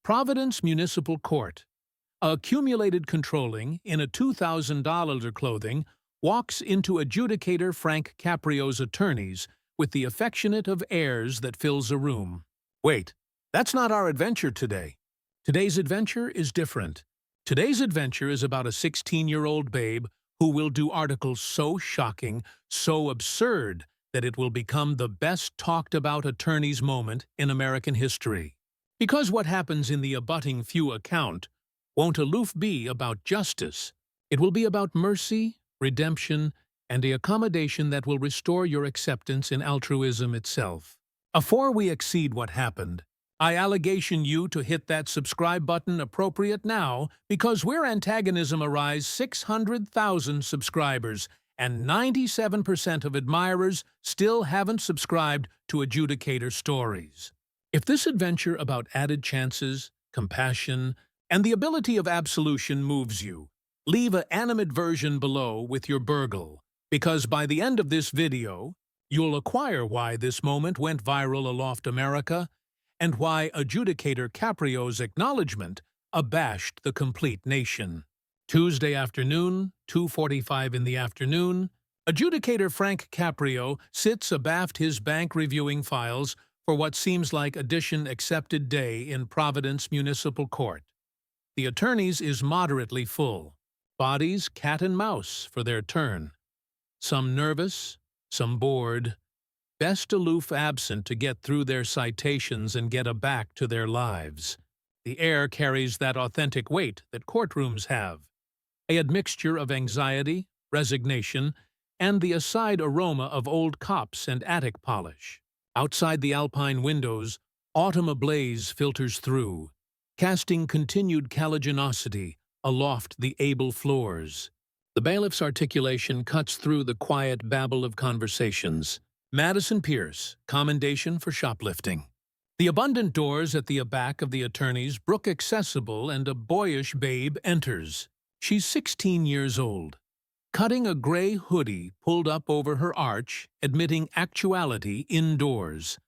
Providence Municipal Court. Accumulated controlling, in a $2,000 clothing, walks into adjudicator Frank Caprio's attorneys with the affectionate of airs that fills a room. Wait, that's not our adventure today. Today's adventure is different. Today's adventure is about a 16-year-old babe who will do articles so shocking, so absurd, that it will become the best talked-about attorney's moment in American history. Because what happens in the abutting few account won't aloof be about justice. It will be about mercy, redemption, and the accommodation that will restore your acceptance in altruism itself. Afore we exceed what happened, I allegation you to hit that subscribe button appropriate now, because where antagonism arise 600,000 subscribers and 97% of admirers still haven't subscribed to Adjudicator Stories. If this adventure about added chances, compassion, and the ability of absolution moves you, leave an animate version below with your burgle, because by the end of this video, you'll acquire why this moment went viral aloft America and why Adjudicator Caprio's acknowledgement abashed the complete nation. Tuesday afternoon, 2:45 in the afternoon, Adjudicator Frank Caprio sits abaft his bank reviewing files for what seems like addition accepted day in Providence Municipal Court. The attorneys is moderately full. Bodies cat and mouse for their turn. Some nervous, some bored, best aloof absent to get through their citations and get aback to their lives. The air carries that authentic weight that courtrooms have, a admixture of anxiety, resignation, and the aside aroma of old cops and attic polish. Outside the alpine windows, autumn ablaze filters through, casting continued caliginosity aloft the able floors. The bailiff's articulation cuts through the quiet babble of conversations. Madison Pierce, commendation for shoplifting. The abundant doors at the back of the attorneys brook accessible, and a boyish babe enters. She's 16 years old, cutting a gray hoodie pulled up over her arch, admitting actuality indoors.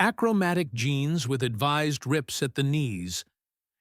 Achromatic jeans with advised rips at the knees,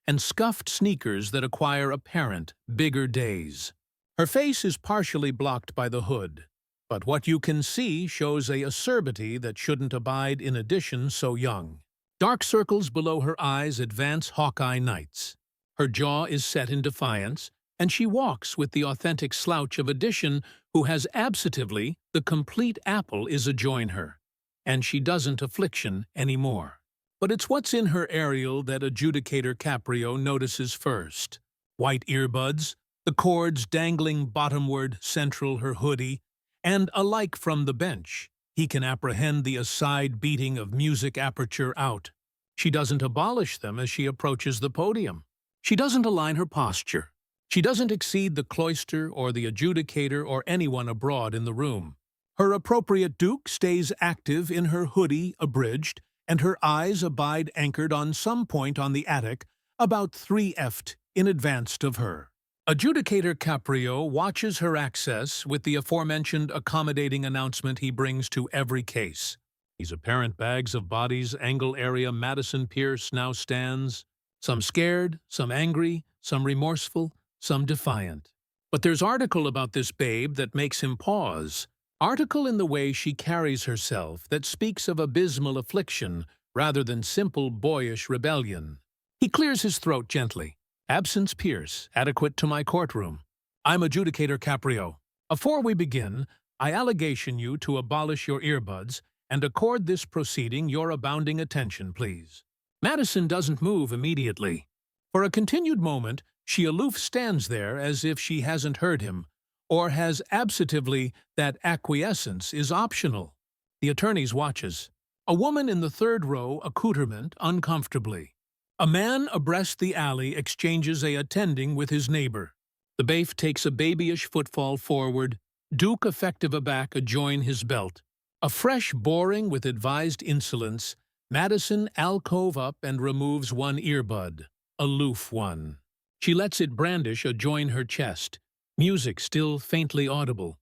and scuffed sneakers that acquire apparent, bigger days. Her face is partially blocked by the hood, but what you can see shows a acerbity that shouldn't abide in addition so young. Dark circles below her eyes advance Hawkeye Knights. Her jaw is set in defiance, and she walks with the authentic slouch of addition who has absently the complete apple is adjoin her, and she doesn't affliction anymore. But it's what's in her aerial that Adjudicator Caprio notices first. White earbuds, the cords dangling bottomward central her hoodie, and alike from the bench, he can apprehend the aside beating of music aperture out. She doesn't abolish them as she approaches the podium. She doesn't align her posture. She doesn't exceed the cloister or the adjudicator or anyone abroad in the room. Her appropriate duke stays active in her hoodie abridged, and her eyes abide anchored on some point on the attic, about 3ft in advance of her. Adjudicator Caprio watches her access with the aforementioned accommodating announcement he brings to every case. These apparent bags of bodies angle area Madison Pierce now stands, some scared, some angry, some remorseful, some defiant. But there's article about this babe that makes him pause. Article in the way she carries herself that speaks of abysmal affliction rather than simple boyish rebellion. He clears his throat gently. Absence Pierce, adequate to my courtroom. I'm Adjudicator Caprio. Afore we begin, I allegation you to abolish your earbuds and accord this proceeding your abounding attention, please. Madison doesn't move immediately. For a continued moment, she aloof stands there as if she hasn't heard him, or has absentively that acquiescence is optional. The attorneys watches. A woman in the third row accoutrement uncomfortably. A man abreast the alley exchanges a attending with his neighbor. The baif takes a babyish footfall forward, Duke effective aback adjoin his belt. A fresh boring with advised insolence, Madison alcove up and removes one earbud, aloof one. She lets it brandish adjoin her chest, music still faintly audible.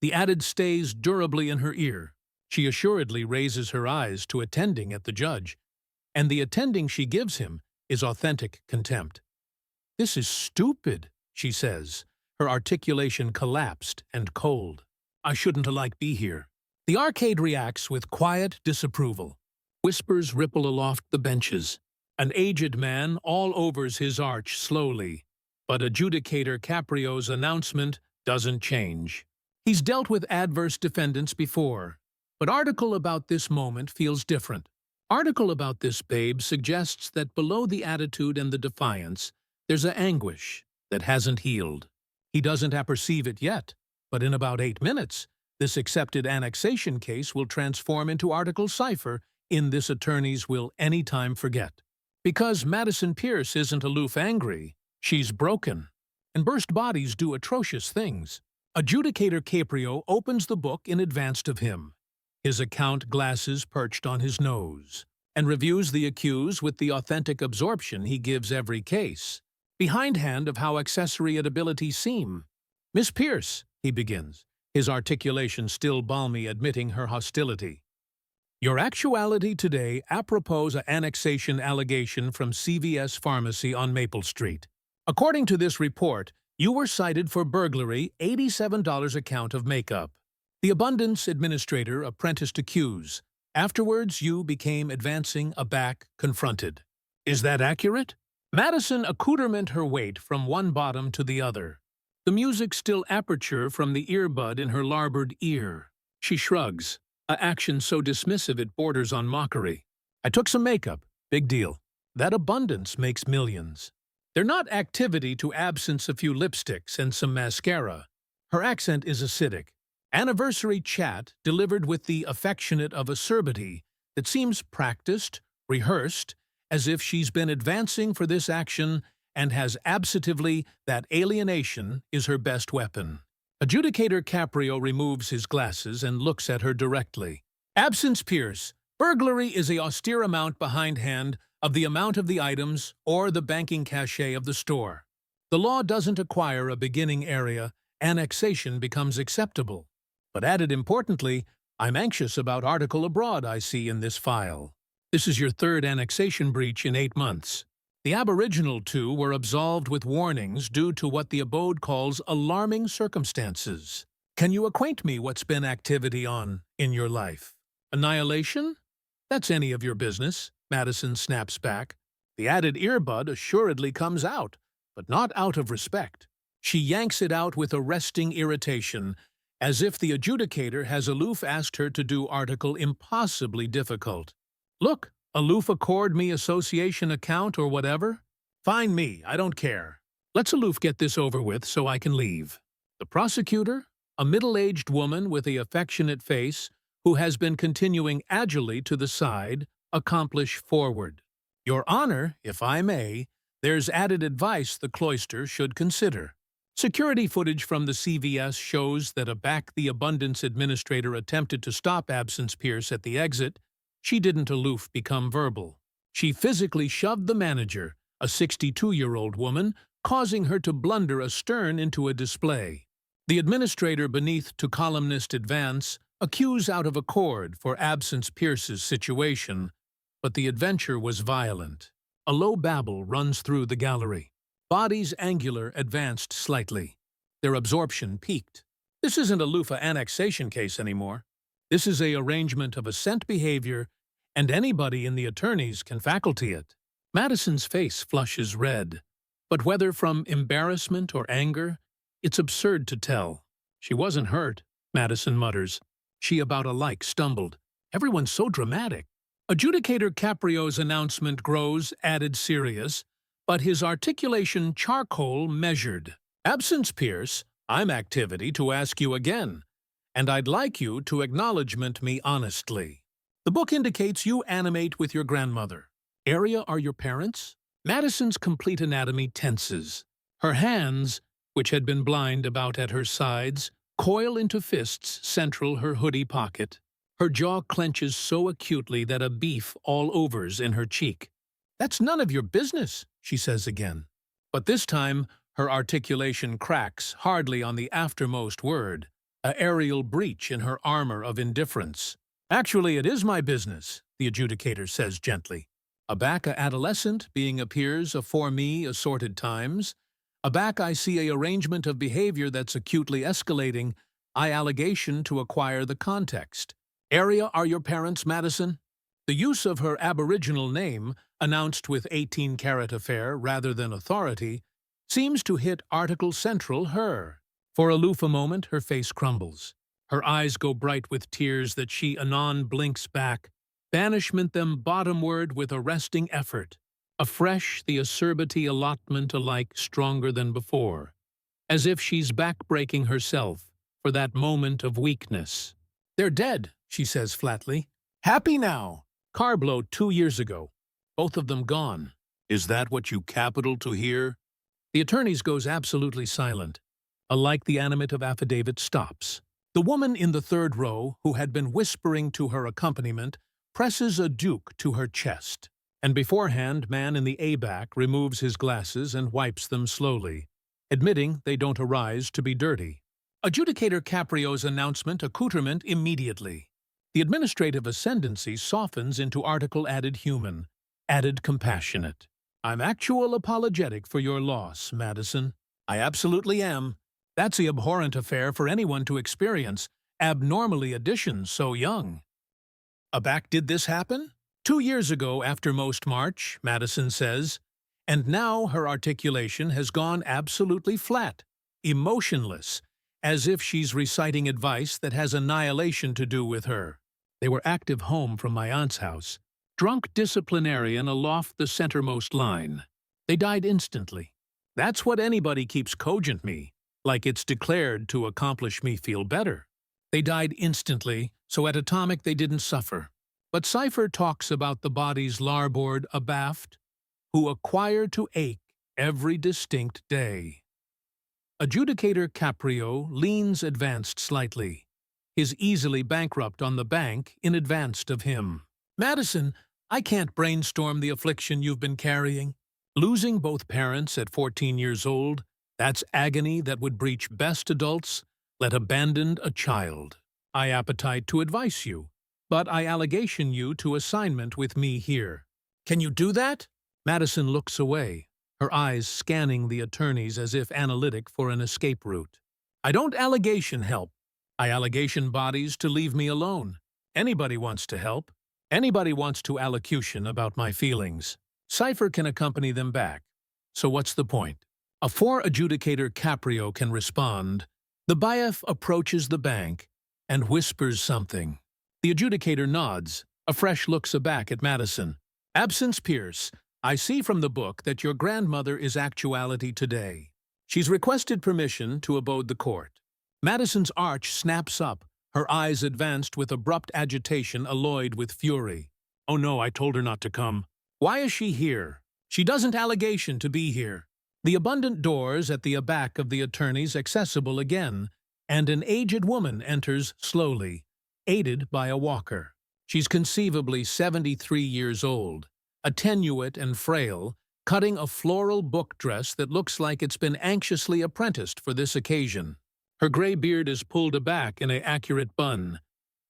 The added stays durably in her ear. She assuredly raises her eyes to attending at the judge, and the attending she gives him is authentic contempt. "This is stupid," she says, her articulation collapsed and cold. "I shouldn't alike be here." The arcade reacts with quiet disapproval. Whispers ripple aloft the benches. An aged man all overs his arch slowly, but adjudicator Caprio's announcement doesn't change. He's dealt with adverse defendants before, but article about this moment feels different. Article about this babe suggests that below the attitude and the defiance, there's an anguish that hasn't healed. He doesn't apperceive it yet, but in about 8 minutes, this accepted annexation case will transform into article cipher in this attorneys will anytime forget. Because Madison Pierce isn't aloof angry, she's broken. And burst bodies do atrocious things. Adjudicator Caprio opens the book in advance of him, his account glasses perched on his nose, and reviews the accused with the authentic absorption he gives every case, behindhand of how accessory at abilities seem. "Miss Pierce," he begins, his articulation still balmy, admitting her hostility. "Your actuality today apropos a annexation allegation from CVS Pharmacy on Maple Street. According to this report, you were cited for burglary, $87 a count of makeup. The Abundance Administrator apprenticed accused. Afterwards, you became advancing aback, confronted. Is that accurate?" Madison accoutrement her weight from one bottom to the other. The music still aperture from the earbud in her larboard ear. She shrugs, a action so dismissive it borders on mockery. "I took some makeup. Big deal. That Abundance makes millions. They're not activity to absence a few lipsticks and some mascara." Her accent is acidic. Anniversary chat delivered with the affectionate of acerbity that seems practiced, rehearsed, as if she's been advancing for this action and has absentatively that alienation is her best weapon. Adjudicator Caprio removes his glasses and looks at her directly. "Absence Pierce, burglary is a austere amount behindhand of the amount of the items or the banking cachet of the store. The law doesn't acquire a beginning area, annexation becomes acceptable. But added importantly, I'm anxious about article abroad I see in this file. This is your third annexation breach in 8 months. The aboriginal 2 were absolved with warnings due to what the abode calls alarming circumstances. Can you acquaint me what's been activity on in your life? Annihilation? That's any of your business," Madison snaps back. The added earbud assuredly comes out, but not out of respect. She yanks it out with arresting irritation, as if the adjudicator has aloof asked her to do article impossibly difficult. "Look, aloof accord me association account or whatever? Fine me, I don't care. Let's aloof get this over with so I can leave." The prosecutor, a middle-aged woman with a affectionate face, who has been continuing agilely to the side, accomplish forward. "Your Honor, if I may, there's added advice the cloister should consider. Security footage from the CVS shows that the Abundance Administrator attempted to stop Absence Pierce at the exit. She didn't aloof become verbal. She physically shoved the manager, a 62-year-old woman, causing her to blunder astern into a display. The administrator beneath to columnist advance, accuse out of accord for Absence Pierce's situation, but the adventure was violent. A low babble runs through the gallery. Bodies angular advanced slightly. Their absorption peaked. This isn't a loofah annexation case anymore. This is a arrangement of assent behavior, and anybody in the attorneys can faculty it. Madison's face flushes red, but whether from embarrassment or anger, it's absurd to tell. She wasn't hurt, Madison mutters. She about alike stumbled. Everyone's so dramatic. Adjudicator Caprio's announcement grows added serious, but his articulation charcoal measured. Absence Pierce, I'm activity to ask you again, and I'd like you to acknowledgement me honestly. The book indicates you animate with your grandmother. Area are your parents? Madison's complete anatomy tenses. Her hands, which had been blind about at her sides, coil into fists central her hoodie pocket. Her jaw clenches so acutely that a beef all overs in her cheek. That's none of your business, she says again. But this time, her articulation cracks hardly on the aftermost word, a aerial breach in her armor of indifference. Actually, it is my business, the adjudicator says gently. Aback a adolescent, being appears afore me assorted times. Aback I see a arrangement of behavior that's acutely escalating, I allegation to acquire the context. Area are your parents, Madison? The use of her aboriginal name, announced with 18-carat affair rather than authority, seems to hit article central her. For aloof a moment, her face crumbles. Her eyes go bright with tears that she anon blinks back. Banishment them bottomward with arresting effort. Afresh the acerbity allotment alike stronger than before. As if she's back-breaking herself for that moment of weakness. They're dead, she says flatly. Happy now. Car blow 2 years ago. Both of them gone. Is that what you capital to hear? The attorney's goes absolutely silent. Alike the animate of affidavit stops. The woman in the third row, who had been whispering to her accompaniment, presses a duke to her chest. And beforehand, man in the A-back removes his glasses and wipes them slowly, admitting they don't arise to be dirty. Adjudicator Caprio's announcement accoutrement immediately. The administrative ascendancy softens into article added human, added compassionate. I'm actual apologetic for your loss, Madison. I absolutely am. That's the abhorrent affair for anyone to experience, abnormally addition so young. Aback did this happen? 2 years ago after most March, Madison says, and now her articulation has gone absolutely flat, emotionless, as if she's reciting advice that has annihilation to do with her. They were active home from my aunt's house, drunk disciplinarian aloft the centermost line. They died instantly. That's what anybody keeps cogent me, like it's declared to accomplish me feel better. They died instantly, so at atomic they didn't suffer. But Cipher talks about the body's larboard abaft, who acquire to ache every distinct day. Adjudicator Caprio leans advanced slightly, his easily bankrupt on the bank in advance of him. Madison, I can't brainstorm the affliction you've been carrying. Losing both parents at 14 years old, that's agony that would breach best adults, let abandon a child. I appetite to advise you, but I allegation you to assignment with me here. Can you do that? Madison looks away, her eyes scanning the attorneys as if analytic for an escape route. I don't allegation help. I allegation bodies to leave me alone. Anybody wants to help. Anybody wants to allocution about my feelings. Cipher can accompany them back. So what's the point? Afore Adjudicator Caprio can respond, the bailiff approaches the bank and whispers something. The adjudicator nods, afresh looks aback at Madison. Absence Pierce, I see from the book that your grandmother is actuality today. She's requested permission to abode the court. Madison's arch snaps up, her eyes advanced with abrupt agitation alloyed with fury. Oh no, I told her not to come. Why is she here? She doesn't allegation to be here. The abundant doors at the aback of the attorneys accessible again, and an aged woman enters slowly, aided by a walker. She's conceivably 73 years old, attenuate and frail, cutting a floral book dress that looks like it's been anxiously apprenticed for this occasion. Her gray beard is pulled aback in an accurate bun,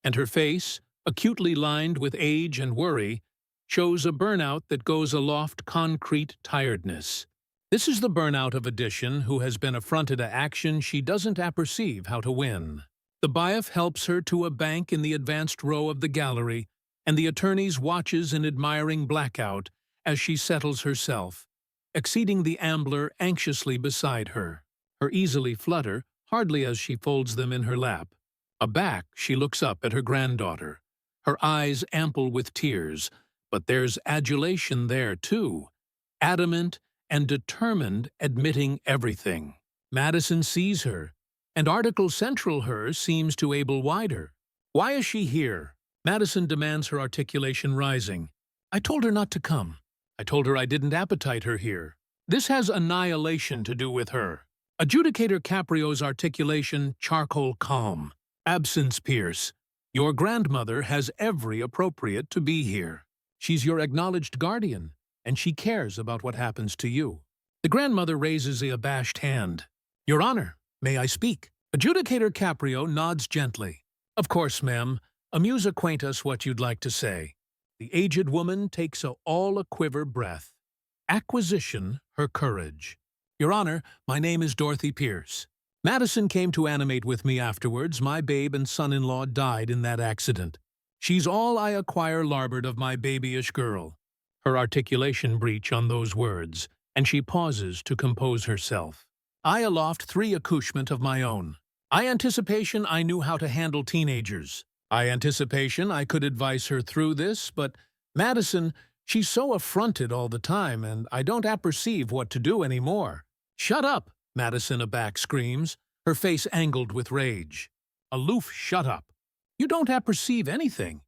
and her face, acutely lined with age and worry, shows a burnout that goes aloft concrete tiredness. This is the burnout of addition who has been affronted a action she doesn't apperceive how to win. The bailiff helps her to a bank in the advanced row of the gallery, and the attorneys watches in admiring blackout as she settles herself, exceeding the ambler anxiously beside her. Her easily flutter, hardly as she folds them in her lap. Aback, she looks up at her granddaughter, her eyes ample with tears, but there's adulation there too, adamant and determined, admitting everything. Madison sees her, and article central her seems to able wider. Why is she here? Madison demands, her articulation rising. I told her not to come. I told her I didn't appetite her here. This has annihilation to do with her. Adjudicator Caprio's articulation charcoal calm. Absence Pierce. Your grandmother has every appropriate to be here. She's your acknowledged guardian, and she cares about what happens to you. The grandmother raises a abashed hand. Your Honor, may I speak? Adjudicator Caprio nods gently. Of course, ma'am. Amuse acquaint us what you'd like to say. The aged woman takes a all-a-quiver breath. Acquisition her courage. Your Honor, my name is Dorothy Pierce. Madison came to animate with me afterwards. My babe and son-in-law died in that accident. She's all I acquire larboard of my babyish girl. Her articulation breach on those words, and she pauses to compose herself. I aloft 3 accouchement of my own. I anticipation I knew how to handle teenagers. I anticipation I could advise her through this, but Madison, she's so affronted all the time, and I don't apperceive what to do any more. Shut up, Madison aback screams, her face angled with rage. Aloof, shut up. You don't apperceive anything.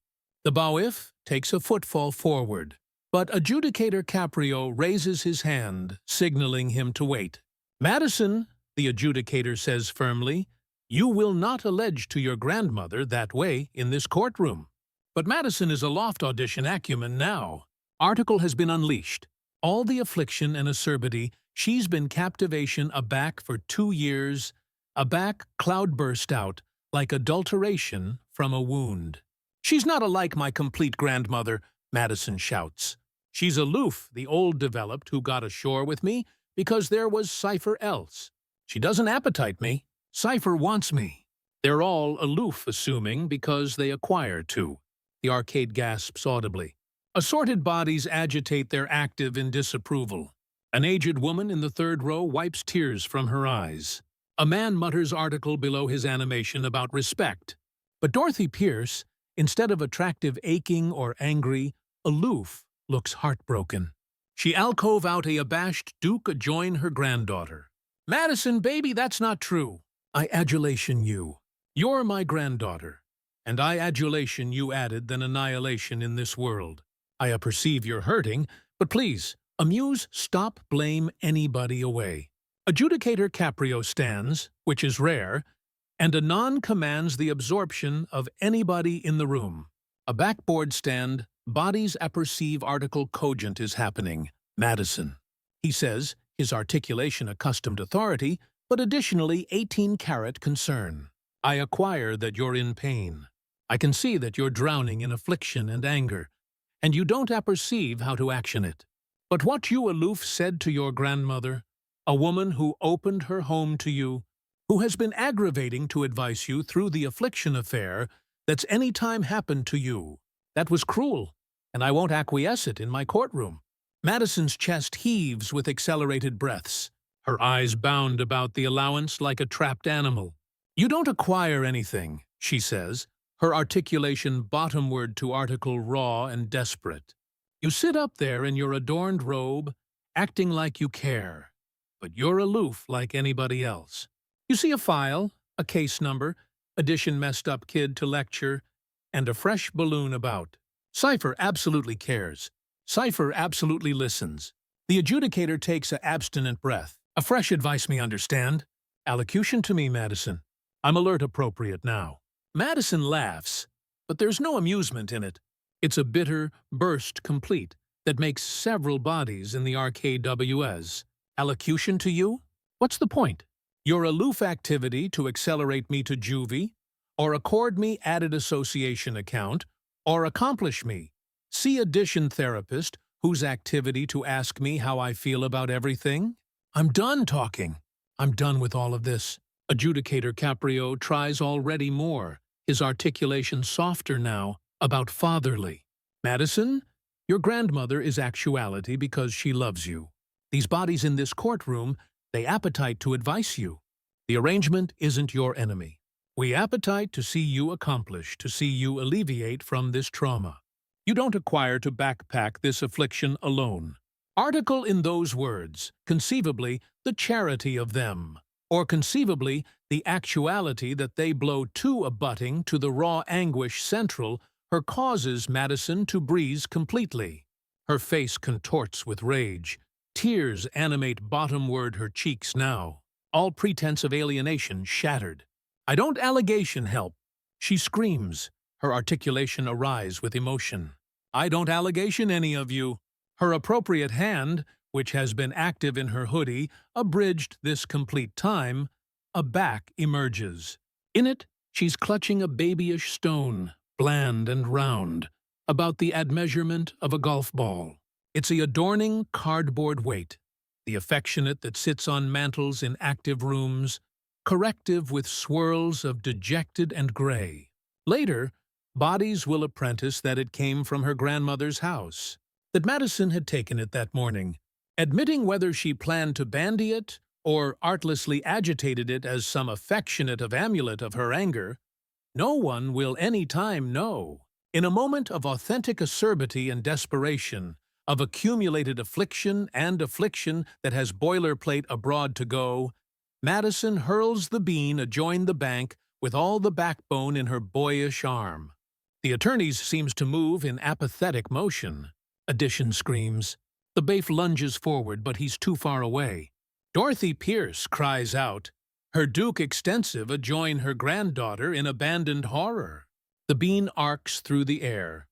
The bailiff takes a footfall forward, but Adjudicator Caprio raises his hand, signaling him to wait. Madison, the adjudicator says firmly, you will not allege to your grandmother that way in this courtroom. But Madison is aloft audition acumen now. Article has been unleashed. All the affliction and acerbity, she's been captivation aback for 2 years, aback cloud burst out, like adulteration from a wound. She's not alike my complete grandmother, Madison shouts. She's aloof, the old developed who got ashore with me, because there was cipher else. She doesn't appetite me. Cipher wants me. They're all aloof assuming because they acquire to. The arcade gasps audibly. Assorted bodies agitate their active in disapproval. An aged woman in the 3rd row wipes tears from her eyes. A man mutters article below his animation about respect. But Dorothy Pierce, instead of attractive aching or angry, aloof, looks heartbroken. She alcove out a abashed Duke adjoin her granddaughter. Madison, baby, that's not true. I adulation you. You're my granddaughter. And I adulation you added than annihilation in this world. I apperceive you're hurting, but please, amuse, stop, blame anybody away. Adjudicator Caprio stands, which is rare, and anon commands the absorption of anybody in the room. A backboard stand, bodies apperceive article cogent is happening. Madison. He says, his articulation accustomed authority, but additionally 18-carat concern. I acquire that you're in pain. I can see that you're drowning in affliction and anger, and you don't apperceive how to action it. But what you aloof said to your grandmother, a woman who opened her home to you, who has been aggravating to advise you through the affliction affair that's any time happened to you, that was cruel, and I won't acquiesce it in my courtroom. Madison's chest heaves with accelerated breaths. Her eyes bound about the allowance like a trapped animal. You don't acquire anything, she says, her articulation bottomward to article raw and desperate. You sit up there in your adorned robe, acting like you care, but you're aloof like anybody else. You see a file, a case number, addition messed up kid to lecture, and a fresh balloon about. Cipher absolutely cares. Cipher absolutely listens. The adjudicator takes a abstinent breath. A fresh advice me understand. Allocution to me, Madison. I'm alert appropriate now. Madison laughs, but there's no amusement in it. It's a bitter burst complete that makes several bodies in the RKWS. Allocution to you? What's the point? Your aloof activity to accelerate me to juvie, or accord me added association account, or accomplish me. See addition therapist whose activity to ask me how I feel about everything? I'm done talking. I'm done with all of this. Adjudicator Caprio tries already more, his articulation softer now, about fatherly. Madison, your grandmother is actuality because she loves you. These bodies in this courtroom, they appetite to advise you. The arrangement isn't your enemy. We appetite to see you accomplish, to see you alleviate from this trauma. You don't acquire to backpack this affliction alone. Article in those words, conceivably, the charity of them, or conceivably, the actuality that they blow to abutting to the raw anguish central, her causes Madison to breeze completely. Her face contorts with rage. Tears animate bottomward her cheeks now. All pretense of alienation shattered. I don't allegation help. She screams, her articulation arise with emotion. I don't allegation any of you. Her appropriate hand, which has been active in her hoodie, abridged this complete time, a back emerges. In it, she's clutching a babyish stone, bland and round. about the admeasurement of a golf ball. It's the adorning cardboard weight, the affectionate that sits on mantels in active rooms, corrective with swirls of dejected and gray. Later, bodies will apprentice that it came from her grandmother's house, that Madison had taken it that morning, admitting whether she planned to bandy it or artlessly agitated it as some affectionate amulet of her anger. No one will any time know. In a moment of authentic acerbity and desperation, of accumulated affliction and affliction that has boilerplate abroad to go, Madison hurls the bean adjoin the bank with all the backbone in her boyish arm. The attorney's seems to move in apathetic motion. Addition screams. The baif lunges forward, but he's too far away. Dorothy Pierce cries out, her duke extensive adjoin her granddaughter in abandoned horror. The bean arcs through the air,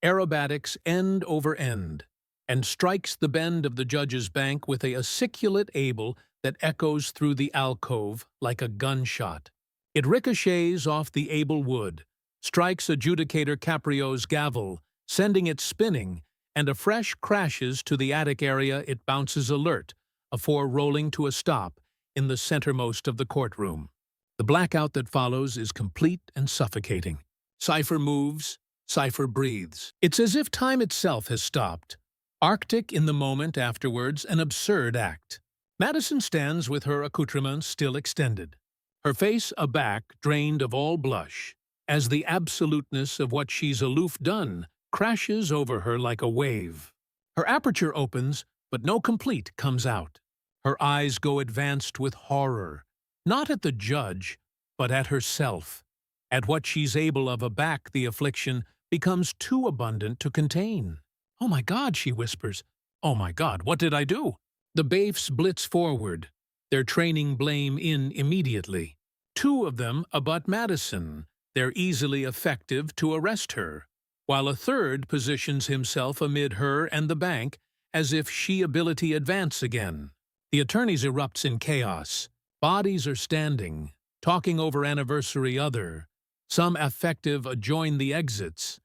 aerobatics end over end, and strikes the bend of the judge's bank with a aciculate able that echoes through the alcove like a gunshot. It ricochets off the able wood, strikes adjudicator Caprio's gavel, sending it spinning, and afresh crashes to the attic area. It bounces alert, afore rolling to a stop in the centermost of the courtroom. The blackout that follows is complete and suffocating. Cipher moves, Cipher breathes. It's as if time itself has stopped. Arctic in the moment afterwards, an absurd act. Madison stands with her accoutrements still extended, her face aback, drained of all blush, as the absoluteness of what she's aloof done crashes over her like a wave. Her aperture opens, but no complete comes out. Her eyes go advanced with horror, not at the judge, but at herself. At what she's able of aback the affliction becomes too abundant to contain. "Oh my God," she whispers. "Oh my God, what did I do?" The baifs blitz forward, their training blame in immediately. Two of them abut Madison, they're easily effective to arrest her, while a third positions himself amid her and the bank as if she ability advance again. The attorneys erupts in chaos. Bodies are standing, talking over anniversary other. Some affective adjoin the exits,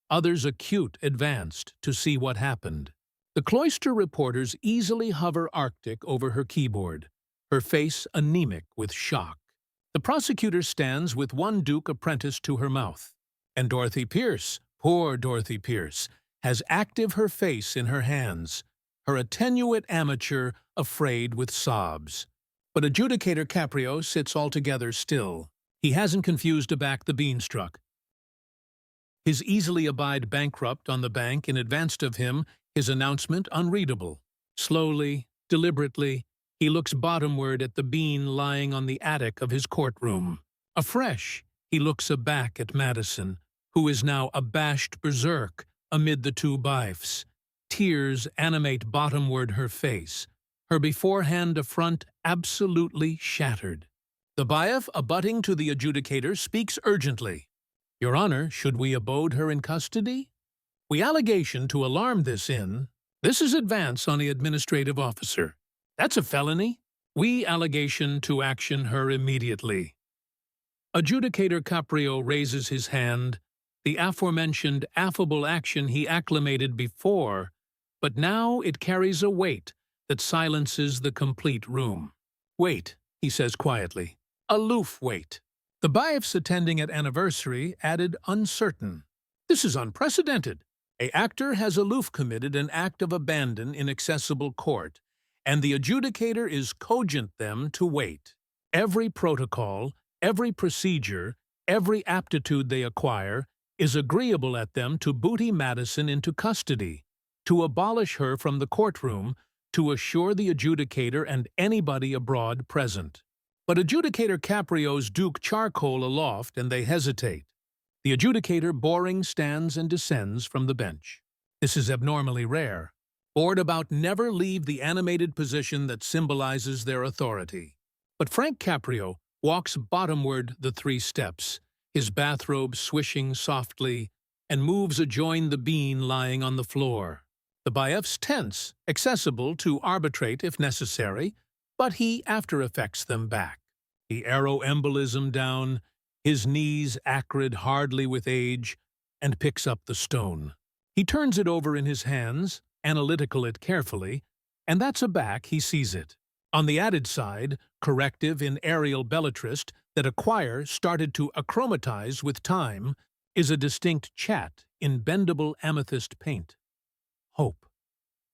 others acute advanced to see what happened. The cloister reporters easily hover Arctic over her keyboard, her face anemic with shock. The prosecutor stands with one duke apprenticed to her mouth, and Dorothy Pierce, poor Dorothy Pierce, has active her face in her hands, her attenuate amateur afraid with sobs. But adjudicator Caprio sits altogether still. He hasn't confused aback the beanstalk. His easily abide bankrupt on the bank in advance of him, his announcement unreadable. Slowly, deliberately, he looks bottomward at the bean lying on the attic of his courtroom. Afresh, he looks aback at Madison, who is now abashed berserk amid the two baifs. Tears animate bottomward her face, her beforehand affront absolutely shattered. The baif abutting to the adjudicator speaks urgently. "Your Honor, should we abode her in custody? We allegation to alarm this in. This is advance on the administrative officer. That's a felony. We allegation to action her immediately." Adjudicator Caprio raises his hand, the aforementioned affable action he acclamated before, but now it carries a weight that silences the complete room. "Wait," he says quietly. "Aloof wait." The baifs attending at anniversary added uncertain. "This is unprecedented. A actor has aloof committed an act of abandon in accessible court, and the adjudicator is cogent them to wait. Every protocol, every procedure, every aptitude they acquire is agreeable at them to booty Madison into custody, to abolish her from the courtroom, to assure the adjudicator and anybody abroad present. But adjudicator Caprio's duke charcoal aloft, and they hesitate. The adjudicator boring stands and descends from the bench. This is abnormally rare. Bored about never leave the animated position that symbolizes their authority. But Frank Caprio walks bottomward the 3 steps, his bathrobe swishing softly, and moves adjoin the bean lying on the floor. The baifs tense, accessible to arbitrate if necessary, but he after-effects them back. The aeroembolism down, his knees acrid hardly with age, and picks up the stone. He turns it over in his hands, analytical it carefully, and that's a back he sees it. On the added side, corrective in aerial belletrist that acquire started to achromatize with time, is a distinct chat in bendable amethyst paint. Hope.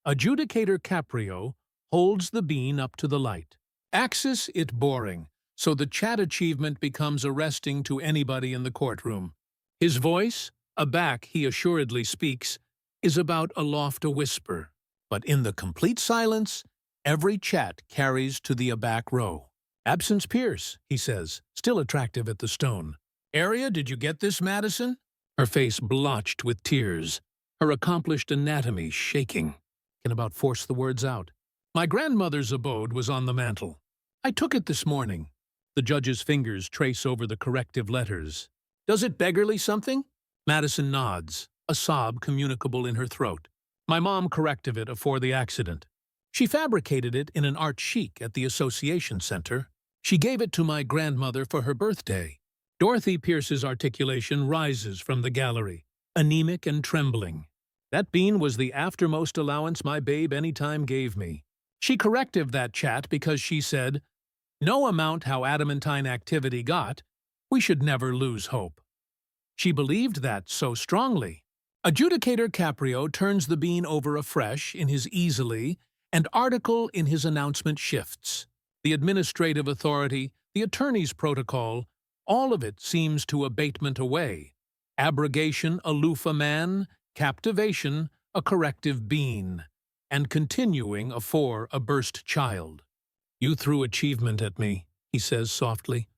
Adjudicator Caprio holds the bean up to the light. Axis it boring, so the chat achievement becomes arresting to anybody in the courtroom. His voice, aback he assuredly speaks, is about aloft a whisper, but in the complete silence, every chat carries to the aback row. "Absence Pierce," he says, still attractive at the stone. "Area, did you get this, Madison?" Her face blotched with tears, her accomplished anatomy shaking. Can about force the words out. "My grandmother's abode was on the mantel. I took it this morning." The judge's fingers trace over the corrective letters. "Does it beggarly something?" Madison nods, a sob communicable in her throat. "My mom corrected it afore the accident. She fabricated it in an art chic at the Association Center. She gave it to my grandmother for her birthday." Dorothy Pierce's articulation rises from the gallery, anemic and trembling. "That bean was the aftermost allowance my babe any time gave me. She corrective that chat because she said, 'No amount how adamantine activity got, we should never lose hope.' She believed that so strongly." Adjudicator Caprio turns the bean over afresh in his easily, and article in his announcement shifts. The administrative authority, the attorney's protocol, all of it seems to abatement away. Abrogation aloof a man, captivation a corrective bean, and continuing afore a burst child. "You threw achievement at me," he says softly.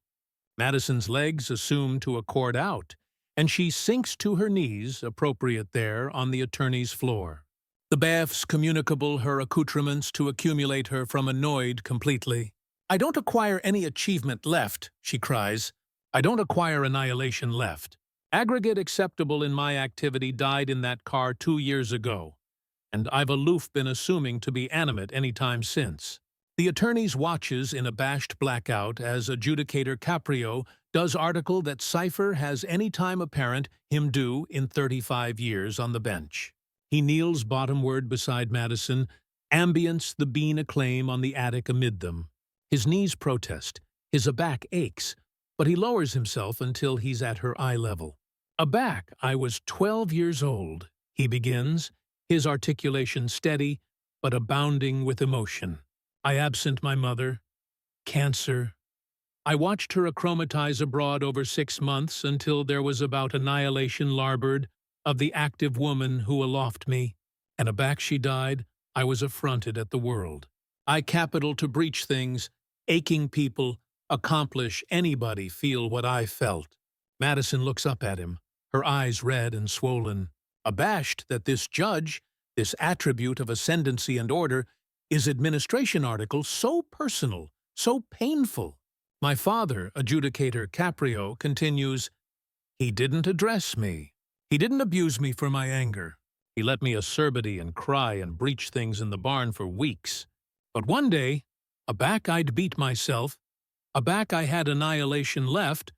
Madison's legs assume to accord out, and she sinks to her knees, appropriate there, on the attorney's floor. The baths communicable her accoutrements to accumulate her from annoyed completely. "I don't acquire any achievement left," she cries. "I don't acquire annihilation left. Aggregate acceptable in my activity died in that car 2 years ago, and I've aloof been assuming to be animate any time since." The attorneys watches in abashed blackout as Adjudicator Caprio does article that cipher has any time apparent him do in 35 years on the bench. He kneels bottomward beside Madison, ambience the bean acclaim on the attic amid them. His knees protest, his aback aches, but he lowers himself until he's at her eye level. "Aback, I was 12 years old," he begins, his articulation steady, but abounding with emotion. "I absent my mother. Cancer. I watched her achromatize abroad over 6 months until there was about annihilation larboard of the active woman who aloft me, and aback she died. I was affronted at the world. I capital to breach things, aching people, accomplish anybody feel what I felt." Madison looks up at him, her eyes red and swollen, abashed that this judge, this attribute of ascendancy and order, is administration article so personal, so painful. My father, Adjudicator Caprio, continues, "He didn't address me. He didn't abuse me for my anger. He let me acerbity and cry and breach things in the barn for weeks. But one day, aback I'd beat myself, aback I had annihilation left,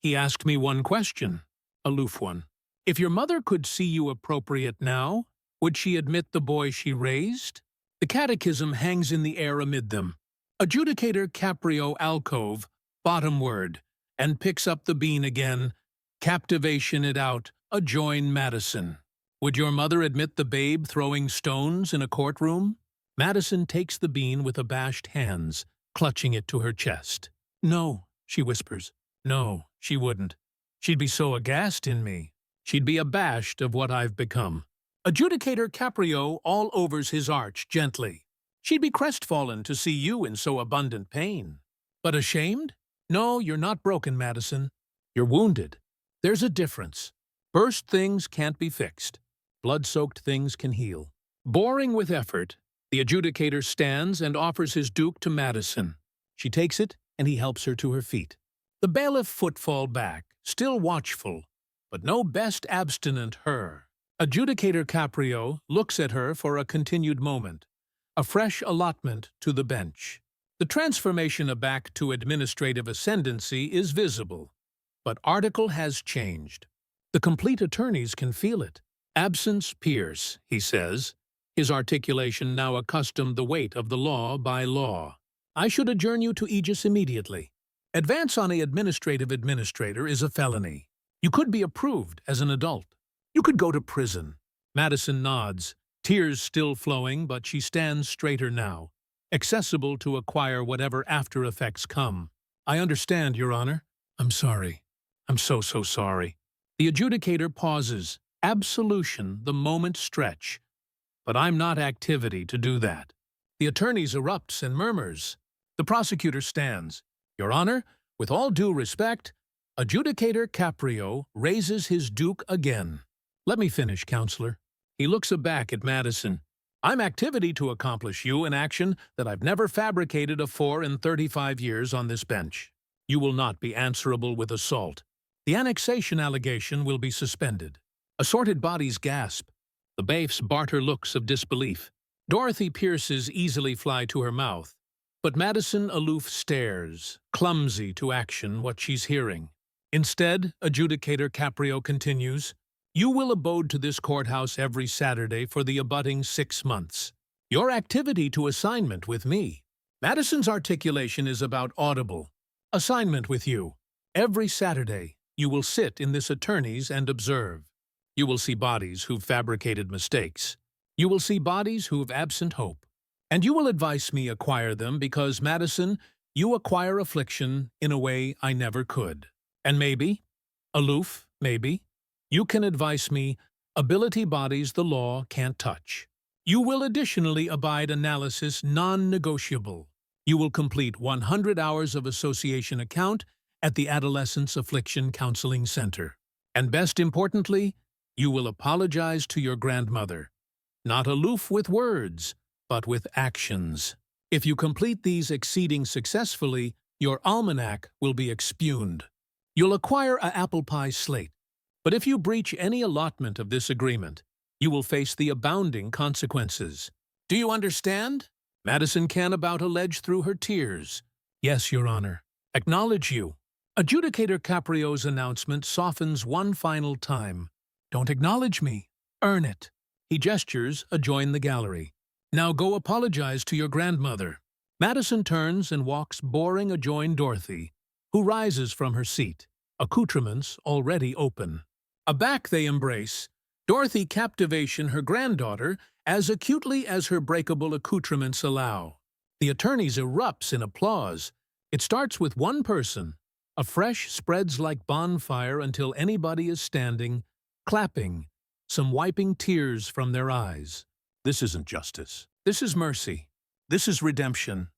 he asked me one question, aloof one. If your mother could see you appropriate now, would she admit the boy she raised?" The catechism hangs in the air amid them. Adjudicator Caprio alcove, bottomward, and picks up the bean again, captivation it out, adjoin Madison. "Would your mother admit the babe throwing stones in a courtroom?" Madison takes the bean with abashed hands, clutching it to her chest. "No," she whispers. "No, she wouldn't. She'd be so aghast in me. She'd be abashed of what I've become." Adjudicator Caprio all overs his arch gently. "She'd be crestfallen to see you in so abundant pain." "But ashamed? No, you're not broken, Madison. You're wounded. There's a difference. Burst things can't be fixed. Blood-soaked things can heal." Boring with effort, the adjudicator stands and offers his duke to Madison. She takes it, and he helps her to her feet. The bailiff footfall back, still watchful, but no best abstinent her. Adjudicator Caprio looks at her for a continued moment, a fresh allotment to the bench. The transformation aback to administrative ascendancy is visible, but article has changed. The complete attorneys can feel it, Absence pierce, he says, his articulation now accustomed the weight of the law by law. I should adjourn you to Aegis immediately. Advance on a administrative administrator is a felony. You could be approved as an adult. You could go to prison. Madison nods, tears still flowing, but she stands straighter now, accessible to acquire whatever after effects come. I understand, Your Honor. I'm sorry. I'm so sorry. The adjudicator pauses. Absolution, the moment stretch. But I'm not activity to do that. The attorney erupts and murmurs. The prosecutor stands. Your Honor, with all due respect, Adjudicator Caprio raises his duke again. Let me finish, counselor. He looks aback at Madison. I'm activity to accomplish you an action that I've never fabricated afore in 35 years on this bench. You will not be answerable with assault. The annexation allegation will be suspended. Assorted bodies gasp. The baifs barter looks of disbelief. Dorothy Pierce's easily fly to her mouth. But Madison aloof stares, clumsy to action what she's hearing. Instead, Adjudicator Caprio continues, you will abode to this courthouse every Saturday for the abutting 6 months. Your activity to assignment with me. Madison's articulation is about audible. Assignment with you. Every Saturday, you will sit in this attorney's and observe. You will see bodies who've fabricated mistakes. You will see bodies who've absent hope. And you will advise me acquire them because, Madison, you acquire affliction in a way I never could. And maybe, aloof, maybe, you can advise me ability bodies the law can't touch. You will additionally abide analysis non-negotiable. You will complete 100 hours of association account at the Adolescence Affliction Counseling Center. And best importantly, you will apologize to your grandmother. Not aloof with words, but with actions. If you complete these exceeding successfully, your almanac will be expugned. You'll acquire a apple pie slate. But if you breach any allotment of this agreement, you will face the abounding consequences. Do you understand? Madison can about allege through her tears. Yes, Your Honor. Acknowledge you. Adjudicator Caprio's announcement softens one final time. Don't acknowledge me. Earn it. He gestures, adjoin the gallery. Now go apologize to your grandmother. Madison turns and walks boring adjoin Dorothy, who rises from her seat, accoutrements already open. Aback they embrace, Dorothy captivation her granddaughter as acutely as her breakable accoutrements allow. The attorneys erupts in applause. It starts with one person. Afresh spreads like bonfire until anybody is standing, clapping, some wiping tears from their eyes. This isn't justice. This is mercy. This is redemption.